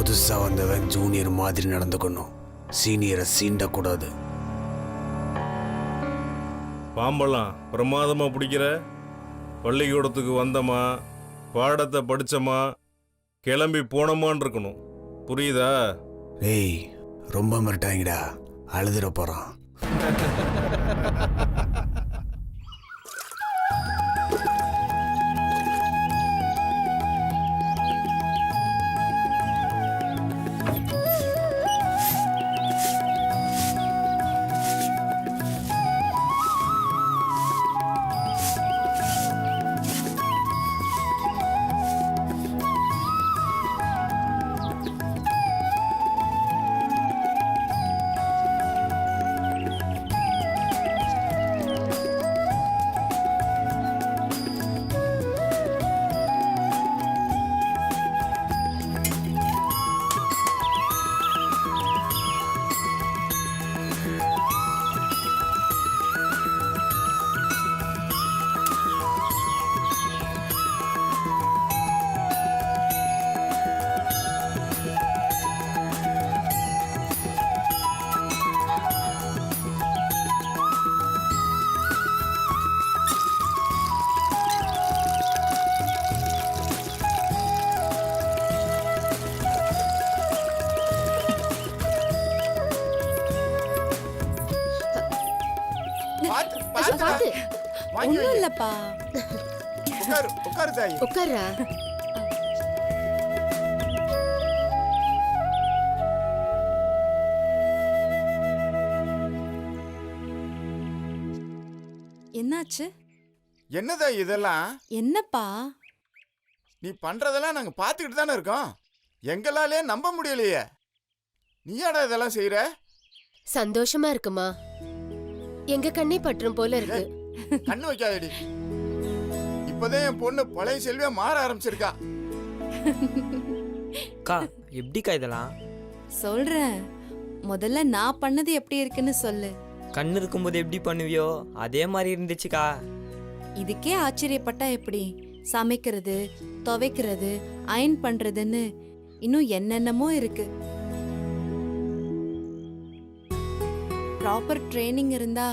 புதுசா வந்தவன் ஜூனியர் மாதிரி நடந்துக்கணும், சீனியரை சீண்டக்கூடாது. பாம்பெல்லாம் பிரமாதமா பிடிக்கிற. பள்ளிக்கூடத்துக்கு வந்தமா, பாடத்தை படிச்சமா, கிளம்பி போனமான்னு இருக்கணும். புரியுதா? ஏய், ரொம்ப மிரட்டாங்கடா, அழுதுற போறான். பாத்து ஒண்ணும் இல்லப்பா. உட்காரு தாயி. உட்கார்றா. என்னாச்சு? என்னதா இதெல்லாம்? என்னப்பா? நீ பண்றதெல்லாம் நாங்க பாத்துக்கிட்டு தானே இருக்கோம். எங்களாலே நம்ப முடியலையே. நீயாடா இதெல்லாம் செய்யற? சந்தோஷமா இருக்குமா? எங்க கண்ணே பற்றும் போல இருக்கு. கண்ணு வைக்காதடி. இப்பதான் என் பொண்ணு பழைய செல்வியா மாற ஆரம்பிச்சிருக்கா. அக்கா எப்படிக்கா இதெல்லாம்? சொல்றேன், முதல்ல நான் பண்ணது எப்படி இருக்குன்னு சொல்லு. கண்ணு இருக்கும்போது எப்படி பண்ணுவியோ அதே மாதிரி இருந்துச்சுக்கா. இதுக்கே ஆச்சரியப்பட்டா எப்படி? சமைக்கிறது, துவைக்கிறது, அயன் பண்றதுன்னு இன்னும் என்னென்னமோ இருக்கு. ப்ராப்பர் ட்ரைனிங் இருந்தா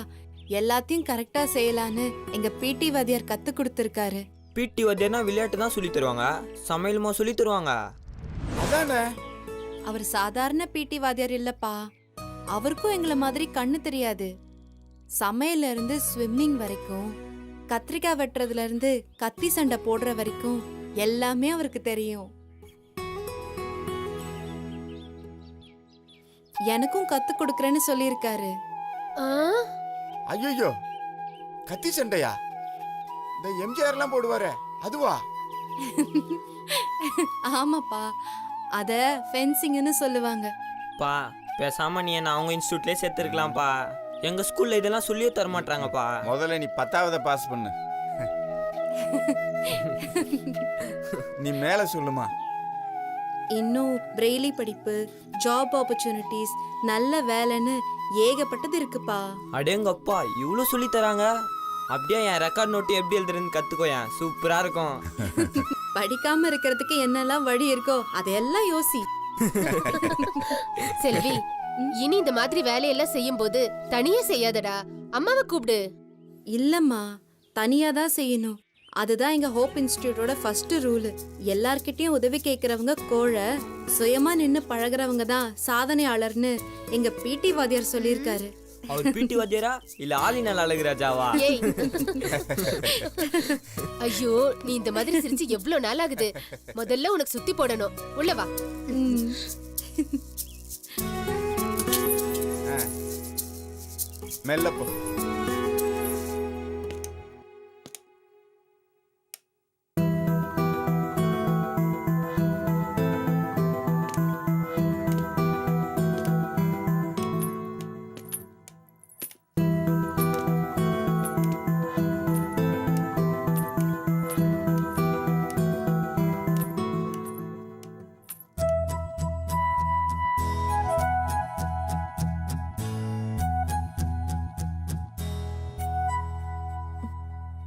எல்லாத்தையும் கரெக்டா செய்யலான்னு எங்க பிடி வாத்தியார் கத்து கொடுத்திருக்காரு. பிடி வாத்தியார்னா விளையாட்டு தான் சொல்லி தருவாங்க, சமையலுமா சொல்லி தருவாங்க. அதானே. அவர் சாதாரண பிடி வாத்தியார் இல்லப்பா. அவருக்கும் எங்களை மாதிரி கண்ணு தெரியாது. சமையல்ல இருந்து ஸ்விம்மிங் வரைக்கும், கத்திரிக்காய் வெட்டுறதுல இருந்து கத்தி சண்டை போடுற வரைக்கும் எல்லாமே அவருக்கு தெரியும். எனக்கும் கத்து கொடுக்கறேன்னு சொல்லியிருக்காரு. ஐயோ, கத்தி சண்டையா? இந்த எம்ஜிஆர் எல்லாம் போடுவாரு அதுவா? ஆமாப்பா, அத ஃபென்சிங்னு சொல்லுவாங்க. பா பேசாம நீ என்ன அவங்க இன்ஸ்டியூட்லயே சேர்த்துருக்கலாம்ப்பா. எங்க ஸ்கூல்ல இதெல்லாம் சொல்லியே தர மாட்டாங்கப்பா. முதல்ல நீ 10வது பாஸ் பண்ணு. நீ மேல சொல்லுமா. இன்னும் பிரெய்லி படிப்பு, ஜாப் ஆப்பர்ச்சுனிட்டிஸ், நல்ல வேலைன்னு ஏகப்பட்டது இருக்குப்பா. அடேங்கப்பா இவ்வளோ சொல்லி தராங்க. அப்படியே என் ரெக்கார்ட் நோட்டு எப்படி எழுதுறதுன்னு கத்துக்கோயேன், சூப்பரா இருக்கும். படிக்காம இருக்கிறதுக்கு என்னெல்லாம் வழி இருக்கோ அதையெல்லாம் யோசி. செல்வி, இனி இந்த மாதிரி வேலையெல்லாம் செய்யும் போது தனியா செய்யாதடா, அம்மாவை கூப்பிடு. இல்லம்மா, தனியா தான் செய்யணும். அதுதான் எங்க ஹோப் இன்ஸ்டிடியூட்டோட ஃபர்ஸ்ட் ரூல். எல்லார்கிட்டயும் உதவி கேட்கறவங்க கோழை, சுயமா நின்னு பழகுறவங்க தான் சாதனையாளர்னு எங்க பிடி வாத்தியார் சொல்லியிருக்காரு. அவர் பிடி வாத்தியாரா இல்ல ஆலினால் அழகுராஜாவா? ஏய். ஐயோ, நீ இந்த மாதிரி சிரிச்சு எவ்வளவு நாள் ஆகுது. முதல்ல உனக்கு சுத்தி போடணும். உள்ள வா. மெல்ல போ.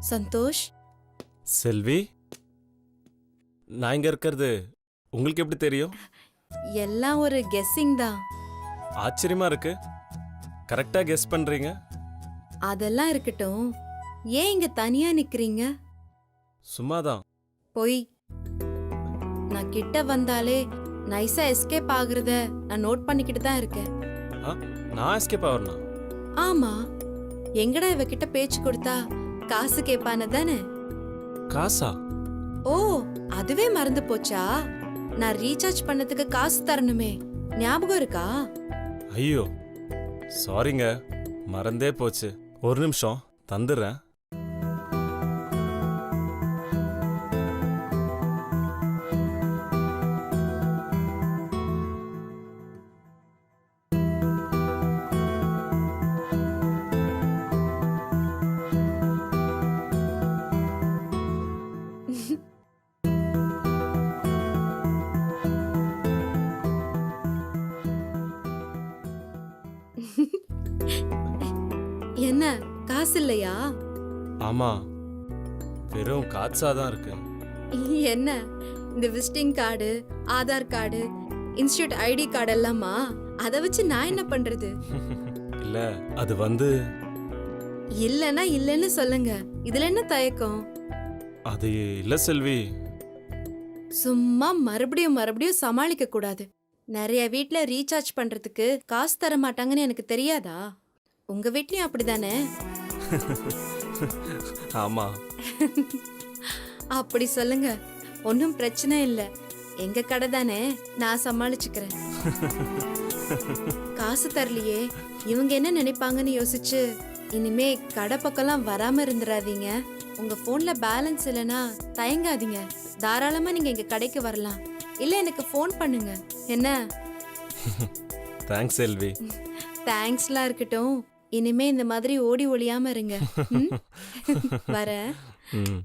சந்தோஷ். செல்வி, நான் இங்க இருக்கிறது உங்களுக்கு எப்படி தெரியும்? எல்லாம் ஒரு கெஸ்ஸிங் தான். ஆச்சரியமா இருக்கு. கரெக்டா கெஸ் பண்றீங்க. அதெல்லாம் இருக்கட்டும், ஏன் இங்க தனியா நிக்கிறீங்க? சும்மாதான். போய் நான் கிட்ட வந்தாலே நைஸா எஸ்கேப் ஆகுறத நான் நோட் பண்ணிக்கிட்டு தான் இருக்கேன். நான் எஸ்கேப் ஆவறனா? ஆமா, எங்கடா இவகிட்ட பேச்சு கொடுத்தா காசு கேட்பான தானே? காசா? ஓ, அதுவே மறந்து போச்சா? நான் ரீசார்ஜ் பண்ணதுக்கு காசு தரணுமே, ஞாபகம் இருக்கா? ஐயோ சாரிங்க, மறந்தே போச்சு. ஒரு நிமிஷம் தந்துடுறேன். என்ன, காசு இல்லையா? ஆமா, வெறும் காசாதான் இருக்கு. என்ன, இந்த visiting card, Aadhaar card, institute ID card எல்லாமா? அதை வச்சு நான் என்ன பண்றது? இல்ல, அது வந்து இல்லன்னா இல்லன்னு சொல்லுங்க, இதுல என்ன தயக்கம்? அது இல்ல செல்வி. சும்மா மறுபடியும் மறுபடியும் சமாளிக்க கூடாது. நிறைய வீட்ல ரீசார்ஜ் பண்றதுக்கு காசு தர மாட்டாங்கன்னு எனக்கு தெரியாதா? உங்க வீட்லயும் அப்படிதானே? ஆமா. அப்படி சொல்லுங்க, ஒன்னும் பிரச்சனை இல்ல. எங்க கடை தானே, நான் சமாளிச்சுக்கிறேன். காசு தரலையே, இவங்க என்ன நினைப்பாங்கன்னு யோசிச்சு இனிமே கடை பக்கம்லாம் வராம இருந்துடாதீங்க. உங்க போன்ல பேலன்ஸ் இல்லைன்னா தயங்காதீங்க, தாராளமா நீங்க எங்க கடைக்கு வரலாம். இல்ல எனக்கு ஃபோன் பண்ணுங்க. என்ன? தேங்க்ஸ் செல்வி. தேங்க்ஸ்லாம் இருக்கட்டும், இனிமே இந்த மாதிரி ஓடி ஒளியாம இருங்க. ம்? வரேன். ம்.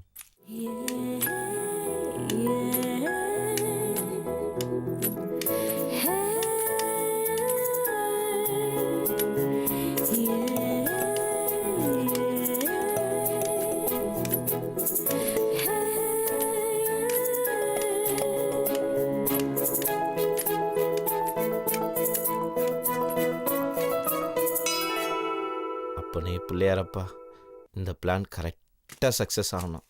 அப்பனே பிள்ளையாரப்பா, இந்த பிளான் கரெக்டாக சக்ஸஸ் ஆகணும்.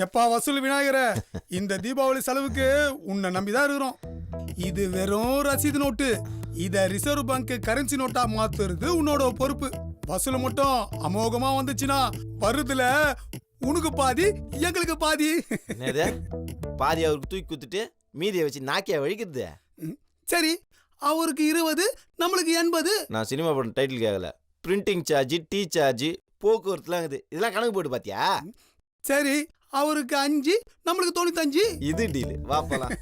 எப்பா வசூல் விநாயகர, இந்த தீபாவளி செலவுக்கு உன்னை நம்பிதான் இருக்கிறோம். இது வெறும் ரசீது நோட்டு. இத ரிசர்வ் பேங்க் கரன்சி நோட்டா மாத்துறது உன்னோட பொறுப்பு. வசூல் மட்டும் அமோகமா வந்துச்சுன்னா வருதுல உனக்கு பாதி, எங்களுக்கு பாதி. என்னது, பாதி அவருக்கு தூக்கி குத்துட்டு மீதியை வச்சு நாக்கியா வழிக்கிறது? சரி, அவருக்கு 20, நம்மளுக்கு 80. நான் சினிமா படம் டைட்டில் கேட்கல. பிரிண்டிங் சார்ஜ், டீ சார்ஜ், போக்குவரத்துலாம் இருக்குது. இதெல்லாம் கணக்கு போட்டு பாத்தியா? சரி, அவருக்கு 5, நம்மளுக்கு 95. இது டீல், வா போலாம்.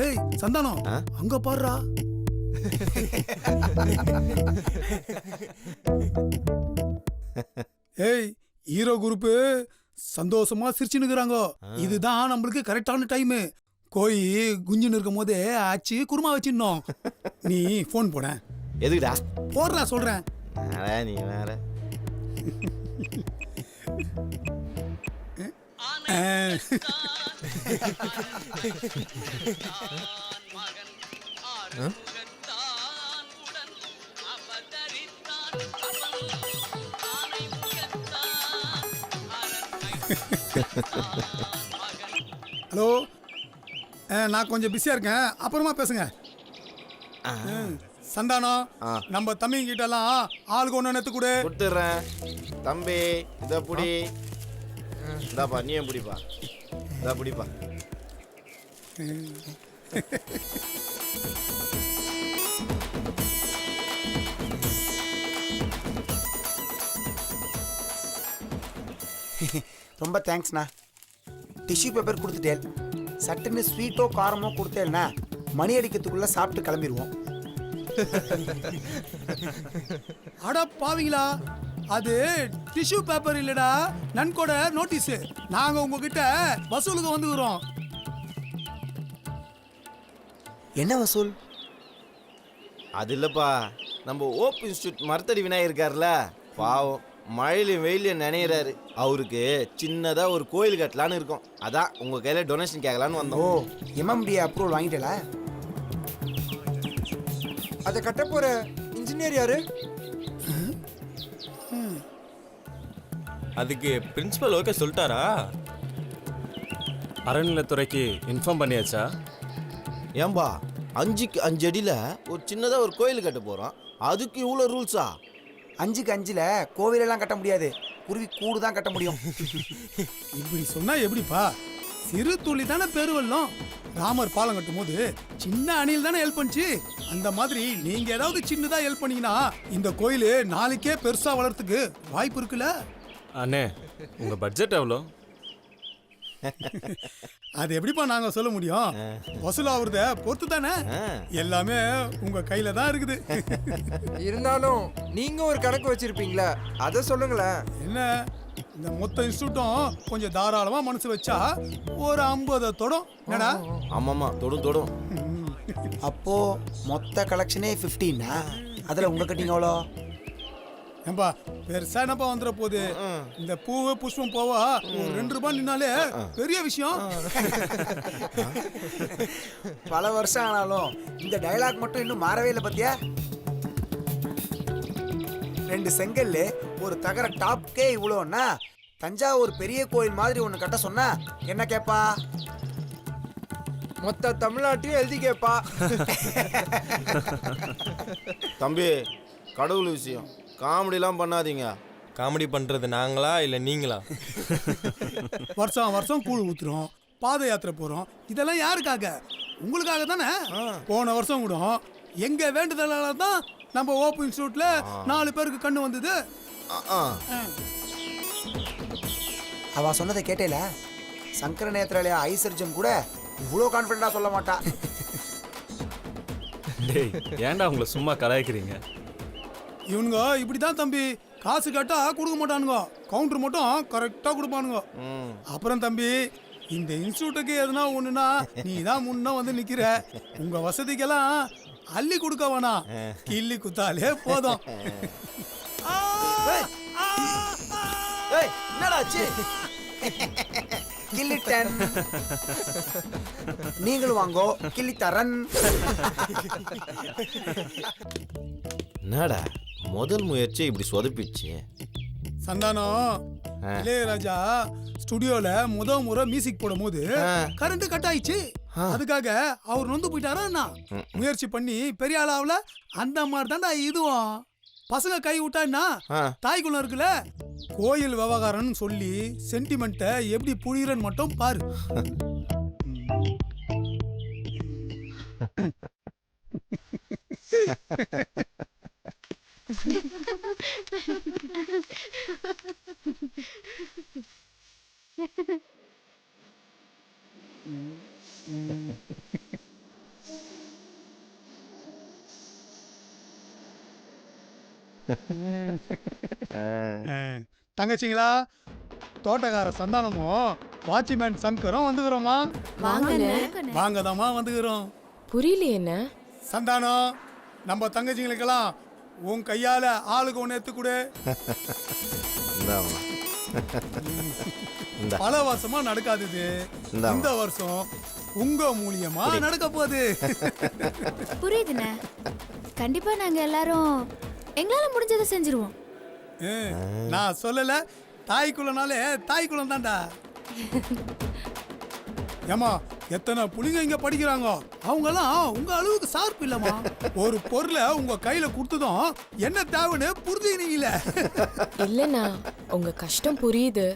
ஏய் சந்தானம், அங்க பாருடா. ஏய், ஹீரோ குரூப் சந்தோஷமா சிரிச்சுன்னுக்குறாங்க. இதுதான் நம்மளுக்கு கரெக்டான டைம். கோயி குஞ்சுன்னு இருக்கும் போதே ஆச்சு குருமா வச்சிடணும். நீ போன் போட. எதுக்குடா? போடுறா சொல்றேன். நீ வேற. ஹலோ, நான் கொஞ்சம் பிஸியா இருக்கேன், அப்புறமா பேசுங்க. சந்தானம், நம்ம தம்பி கிட்ட எல்லாம் ஆளுக்கு ஒண்ணு நேத்து கூட கொடுத்துட்றேன். தம்பி இத புடி. இந்தாப்பா, நீயும் பிடிப்பா. இதா பிடிப்பா. ரொம்ப தேங்க்ஸ்ண்ணா. டிஷ்யூ பேப்பர் கொடுத்துட்டேன். சட்டுன்னு ஸ்வீட்டோ காரமோ கொடுத்தேன்னா மணி அடிக்கிறதுக்குள்ள சாப்பிட்டு கிளம்பிடுவோம். அட பாவீங்களா, அது டிஷ்யூ பேப்பர் இல்லடா, நன்கொடை நோட்டீஸ். நாங்க உங்ககிட்ட வசூலுக்கு வந்துக்கிறோம். என்ன வசூல்? அது இல்லப்பா, நம்ம ஓப் இன்ஸ்டியூட் மரத்தடி விநாயகர் இருக்கார்ல, பாவம் மழையிலையும் வெயிலையும் நினைக்கிறாரு. அவருக்கு சின்னதா ஒரு கோயில் கட்டலான்னு இருக்கோம். அதான் உங்க கையில டொனேஷன் கேட்கலான்னு ஓ வந்தோம். எம்எம்டிஏ அப்ரூவல் வாங்கிட்டல? அதை கட்ட போற இன்ஜினியர் யாரு? அதுக்கு பிரின்சிபல் ஓகே சொல்லிட்டாரா? அறநிலைத்துறைக்கு இன்ஃபார்ம் பண்ணியாச்சா? ஏன்பா 5க்கு 5 அடியில ஒரு சின்னதா ஒரு கோயில் கட்ட போறோம், அதுக்கு இவ்வளோ ரூல்ஸா? 5க்கு 5ல கோவிலெல்லாம் கட்ட முடியாது, குருவி கூடு தான் கட்ட முடியும். இப்படி சொன்னா எப்படிப்பா? சிறு துளி தானே பெருவெல்லம். ராமர் பாலம் கட்டும் போது சின்ன அணில் தானே ஹெல்ப் பண்ணுச்சு. அந்த மாதிரி நீங்க ஏதாவது சின்னதா ஹெல்ப் பண்ணீங்கன்னா இந்த கோயில் நாளைக்கே பெருசா வளர்றதுக்கு வாய்ப்பு இருக்குல்ல? அண்ணே, உங்க பட்ஜெட் எவ்வளோ? அது எப்படிப்பா நாங்க சொல்ல முடியும்? வசூலாகிறத பொறுத்து தானே. எல்லாமே உங்க கையில தான் இருக்குது. இருந்தாலும் நீங்க ஒரு கணக்கு வச்சிருப்பீங்களா, அதை சொல்லுங்களேன். என்ன, இந்த மொத்த இன்ஸ்டியூட்டும் கொஞ்சம் தாராளமா மனசு வச்சா ஒரு 50 தொடும். என்னடா? ஆமாம்மா, தொடும் தொடும். அப்போ மொத்த கலெக்ஷனே 15. அதுல உங்க கட்டிங் எவ்வளோ? ஏன்பா பெருசா என்னப்பா வந்துட போகுது? இந்த பூவு புஷ்பம் போவா ஒரு 2 ரூபாய் நின்னாலே பெரிய விஷயம். பல வருஷம் ஆனாலும் இந்த டயலாக் மட்டும் இன்னும் மாறவே இல்லை பத்தியா? 2 செங்கல்ல ஒரு தகர டாப்கே இவ்வளோன்னா தஞ்சாவூர் பெரிய கோயில் மாதிரி ஒன்று கட்ட சொன்னா என்ன கேப்பா? மொத்த தமிழ்நாட்டையும் எழுதி கேப்பா. தம்பி, கடவுள் விஷயம், காமெடிலாம் பண்ணாதீங்க. காமெடி பண்றது நாங்களா இல்ல நீங்களா? வருஷம் வருஷம் கூழ் ஊத்துறோம், பாத யாத்திரை போறோம். இதெல்லாம் யாருக்காக? உங்களுக்காக தானே. போன வருஷம் கூட எங்க வேண்டுதலால தான் நம்ம ஓப்பன் இன்ஸ்டியூட்ல 4 பேருக்கு கண்ணு வந்தது. அவ சொன்னதை கேட்டேல? சங்கர நேத்ராலயா ஐ சர்ஜன் கூட இவ்வளோ கான்ஃபிடண்டா சொல்ல மாட்டா. டேய், ஏன்டா உங்களை சும்மா கலாய்க்கிறீங்க? இவனுங்க இப்படிதான் தம்பி, காசு கேட்டா கொடுக்க மாட்டானுங்க, கவுண்டர் மட்டும் கரெக்டா கொடுப்பானுங்க. அப்புறம் தம்பி, இந்த இன்ஸ்டியூட்டுக்கு எதுனா ஒண்ணுனா நீ தான் முன்ன வந்து நிக்கிற. உங்க வசதிக்கெல்லாம் அள்ளி கொடுக்க வேணாம், கிள்ளி குத்தாலே போதும். என்னடாச்சு? கிள்ளிட்டன். நீங்களும் வாங்கோ, கிள்ளி தரன். என்னடா முதல் முயற்சி இப்படி சொதப்பிச்சு? சந்தானம், இளையராஜா ஸ்டுடியோல முறை மியூசிக் போடும் போது கரண்ட் கட் ஆயிடுச்சு. அதுக்காக அவர் நொந்து போயிட்டாரா என்ன? முயற்சி பண்ணி பெரிய ஆளாவல. அந்த மாதிரி தான்டா இதுவும். பசங்க கை விட்டான்னா தாய்க்குள்ள இருக்குல்ல, கோயில் விவகாரம்னு சொல்லி சென்டிமெண்ட்டை எப்படி புரியுறன்னு மட்டும் பாரு. தங்கச்சிங்களா, தோட்டக்கார சந்தானமும் வாட்ச்மேன் சங்கரும் வந்துக்கிறோமா? வாங்கதாமா வந்துக்கிறோம். புரியல என்ன சந்தானம், நம்ம தங்கச்சிங்களுக்கெல்லாம் உன் கையால ஆளுக்கு ஒன்று எடுத்து கொடு. பல வருஷமா நடக்காதது இந்த வருஷம் உங்க மூலியமா நடக்க போகுது. புரியுதுண்ணே. கண்டிப்பா நாங்க எல்லாரும் எங்களால முடிஞ்சதை செஞ்சிருவோம். நான் சொல்லல, தாய்க்குள்ளனாலே தாய்க்குளம் தான்டா. ஏமா, எத்தனை புள்ளிங்க இங்க படிக்கிறாங்க, அவங்க எல்லாம் உங்க அளவுக்கு சார்பு இல்லமா. ஒரு பொருளை உங்க கையில கொடுத்ததும் என்ன தேவைன்னு புரிஞ்சுக்கிறீங்களே. இல்லண்ணா, உங்க கஷ்டம் புரியுது.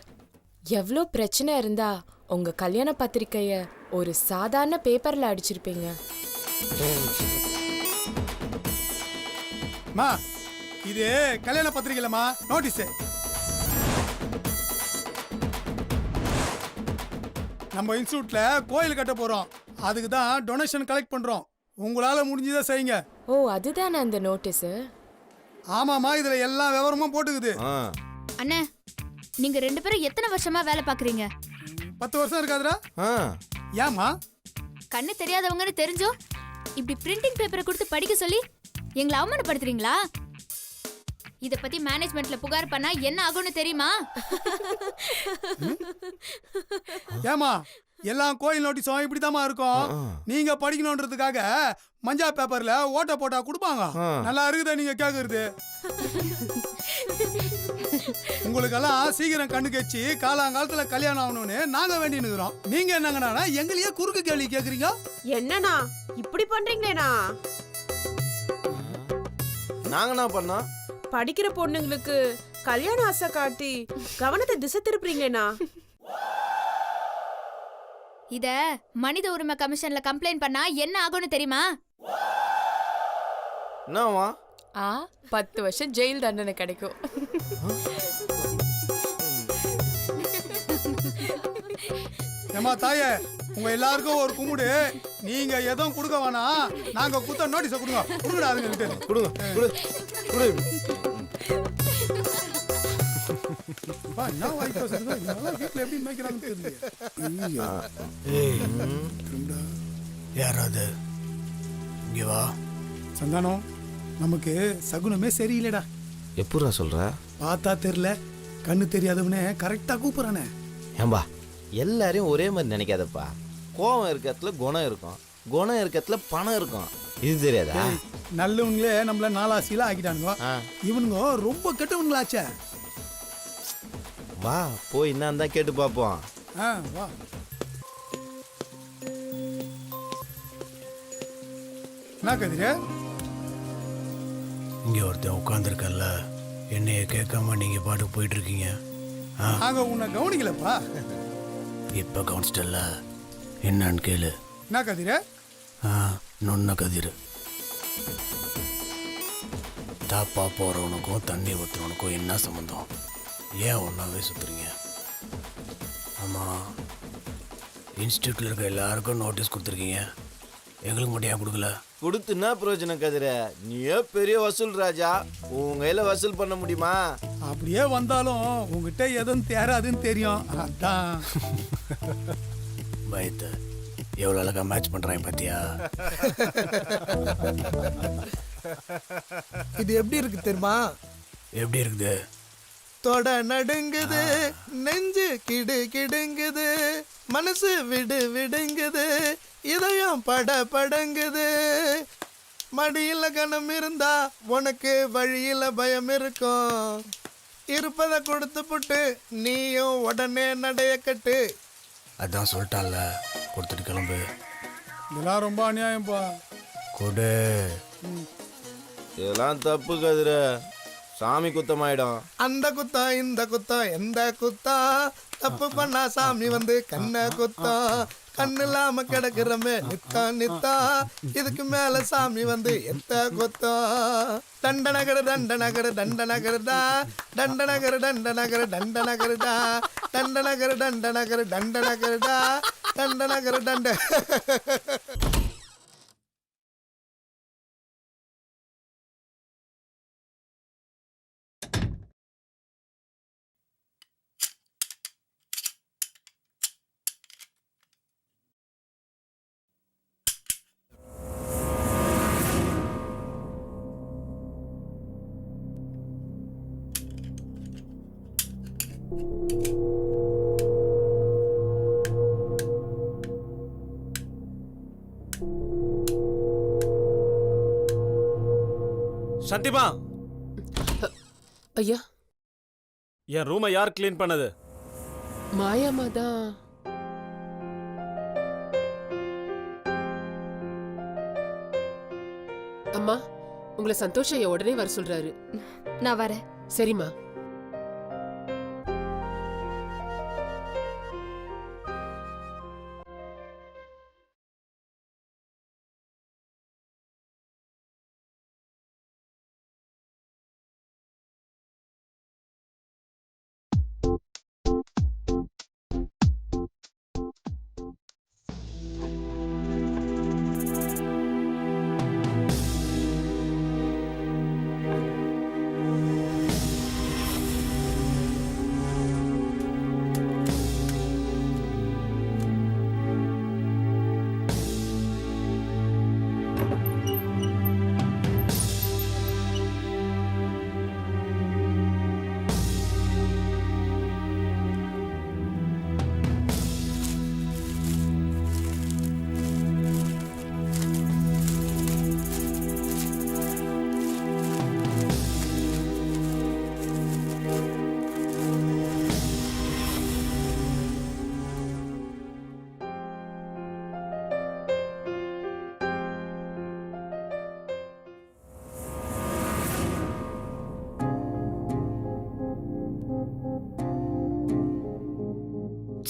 எவ்வளோ பிரச்சனை இருந்தா உங்க கல்யாண பத்திரிக்கைய ஒரு சாதாரண பேப்பர்ல அடிச்சிருப்பீங்க. மா, இது கல்யாண பத்திரிக்கைலமா, நோட்டீஸ். நம்ம இன்ஸ்டியூட்ல கோயில் கட்ட போறோம், அதுக்கு தான் டொனேஷன் கலெக்ட் பண்றோம். உங்களால முடிஞ்சதை செய்யுங்க. ஓ, அதுதானே அந்த நோட்டீஸ்? ஆமாமா, இதுல எல்லா விவரமும் போட்டுக்குது. அண்ணே, நீங்க 2 பேரும் எத்தனை வருஷமா வேலை பாக்குறீங்க? 10 வருஷம் இருக்காதுடா. ஏமா? கண்ணு தெரியாதவங்கன்னு தெரிஞ்சோம் இப்படி பிரிண்டிங் பேப்பரை கொடுத்து படிக்க சொல்லி எங்களை அவமானப்படுத்துறீங்களா? இத பத்தி மேனேஜ்மெண்ட்ல புகார் பண்ணா என்ன ஆகும்னு தெரியுமா? ஏமா எல்லாம் கோயில் நோட்டீஸும் இப்படிதாம்மா இருக்கும். நீங்க படிக்கணும்ன்றதுக்காக மஞ்சா பேப்பர்ல ஓட்ட போட்டா கொடுப்பாங்க. நல்லா இருக்குதா நீங்க கேக்குறது? உங்களுக்கெல்லாம் சீக்கிரம் கண்ணு கட்சி காலாங்காலத்துல கல்யாணம் ஆகணும்னு நாங்க வேண்டி நிக்கிறோம். நீங்க என்னங்கண்ணா எங்களையே குறுக்கு கேள்வி கேக்குறீங்க? என்னண்ணா இப்படி பண்றீங்களேண்ணா? நாங்க என்ன பண்ணோம்? படிக்கிற பொண்ணுங்களுக்கு கல்யாண ஆசை காட்டி கவனத்தை திசை திருப்புறீங்களேண்ணா? இத மனித உரிமை கமிஷன்ல கம்ப்ளைண்ட் பண்ணா என்ன ஆகும்னு தெரியுமா? என்னவா? 10 வருஷம் ஜெயில் தண்டனை கிடைக்கும். ஏமா தாயே, உங்க எல்லாருக்கும் ஒரு கும்பிடு. நீங்க எதுவும் கொடுக்க வேணாம், நாங்க குத்த நோட்டீஸ கொடுங்க. கொடுங்கடா அதுங்களுக்கு. கொடுங்க கொடு கொடு. பா நான் வாய் பேசுறது இதெல்லாம் வீட்ல எப்படி மேய்க்கறாங்கன்னு தெரியல. யாராவது இங்க வா. சந்தானம், நமக்கு சகுனமே சரியில்லைடா. எப்படா சொல்ற? பார்த்தா தெரியல, கண்ணு தெரியாதவனே கரெக்டா கூப்பிடுறானே. ஏம்பா எல்லாரையும் ஒரே மாதிரி நினைக்காதப்பா. கோவம் இருக்கிறதுல குணம் இருக்கும், குணம் இருக்கிறதுல பணம் இருக்கும். இது தெரியாதா? நல்லவங்களே நம்மள நாலாசியில ஆக்கிட்டானுங்க. இவனுங்க ரொம்ப கெட்டவங்களாச்சே. வா போய் என்னன்னு தான் கேட்டு பார்ப்போம். வா. என்ன கதிரே? இங்க ஒருத்தன் உட்காந்துருக்கல, என்னைய கேட்காம நீங்க பாட்டுக்கு போயிட்டு இருக்கீங்க. நாங்க உன்னை கவனிக்கலப்பா. இப்ப கவனிச்சிட்டல, என்னன்னு கேளு. என்ன கதிரே? நொன்ன கதிர். தாப்பா போறவனுக்கும் தண்ணி ஊத்துறவனுக்கும் என்ன சம்பந்தம்? ஏன் ஒன்றாவே சுற்றுறீங்க? ஆமாம், இன்ஸ்டியூட்டில் இருக்க எல்லாருக்கும் நோட்டீஸ் கொடுத்துருக்கீங்க, எங்களுக்கு மட்டும் ஏன் கொடுக்கல? கொடுத்துன்னா பிரயோஜனம் கதிர? நீயே பெரிய வசூல் ராஜா, உன் கையில வசூல் பண்ண முடியுமா? அப்படியே வந்தாலும் உங்ககிட்ட எதுவும் தேராதுன்னு தெரியும். அதான் பயத்தை எவ்வளோ அழகா மேட்ச் பண்ணுறாங்க பார்த்தியா? இது எப்படி இருக்கு தெரியுமா? எப்படி இருக்குது? தொட நடுங்குது, நெஞ்சு கிடு கிடுங்குது, மனசு விடு விடுங்குது, இதயம் பட படங்குது. மடியில கணம் இருந்தா உனக்கு வழியில பயம் இருக்கும். இருப்பதை கொடுத்து புட்டு நீயும் உடனே நடைய கட்டு. அதான் சொல்லிட்டான்ல, கொடுத்துட்டு கிளம்பு. இதெல்லாம் ரொம்ப அநியாயம்ப்பா. கொடு. இதெல்லாம் தப்பு கதிர, சாமி குத்தமாயிடும். அந்த குத்தம் இந்த குத்தம் எந்த குத்தம், தப்பு பண்ணா சாமி வந்து கண்ண குத்தம். கண்ணு இல்லாம கிடக்குறமே நித்தா நித்தா, இதுக்கு மேல சாமி வந்து எத்த குத்தம். தண்டநகர தண்டநகர தண்டநகரடா, தண்டநகர தண்டநகர தண்டநகரடா, தண்டநகர தண்டநகர தண்டநகரடா, தண்டநகர தண்ட. சந்திமா, ஐயா, என் ரூமை யார் கிளீன் பண்ணது? மாயாமா தான். அம்மா, உங்களை சந்தோஷம் உடனே வர சொல்றாரு. நான் வரேன். சரிம்மா.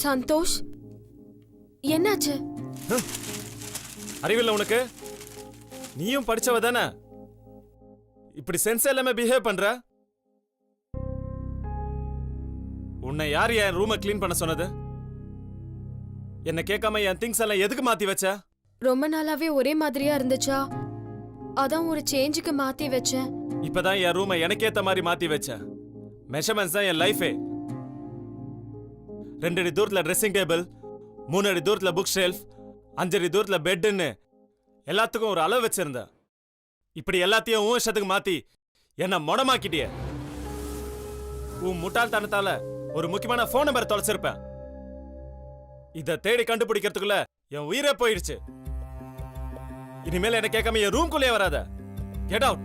சந்தோஷ் என்னாச்சு? அறிவில்லை உனக்கு? நீயும் படிச்சவ தானே? இப்படி சென்ஸ் எல்லாமே பிஹேவ் பண்ற? உன்னை யார் என் ரூமை க்ளீன் பண்ண சொன்னது? என்ன கேட்காம என் திங்ஸ் எல்லாம் எதுக்கு மாத்தி வச்ச? ரொம்ப நாளாவே ஒரே மாதிரியா இருந்துச்சா, அதான் ஒரு சேஞ்சுக்கு மாத்தி வச்சேன். இப்பதான் என் ரூமை எனக்கு ஏத்த மாதிரி மாத்தி வச்ச. மெஷர்மெண்ட்ஸ் தான் என் லைஃபே. 2 அடி தூரத்துல ட்ரெஸ்ஸிங் டேபிள், 3 அடி தூரத்துல புக் ஷெல்ஃப், 5 அடி தூரத்துல பெட்டுன்னு எல்லாத்துக்கும் ஒரு அளவு வச்சிருந்த. இப்படி எல்லாத்தையும் உன் இஷ்டத்துக்கு மாத்தி என்ன மொடமாக்கிட்டிய. உன் முட்டாள்தனத்தால ஒரு முக்கியமான போன் நம்பர் தொலைச்சிருப்பேன். இத தேடி கண்டுபிடிக்கிறதுக்குள்ள என் உயிரே போயிடுச்சு. இனிமேல் என்ன கேட்காம என் ரூம்குள்ளே வராத. Get out.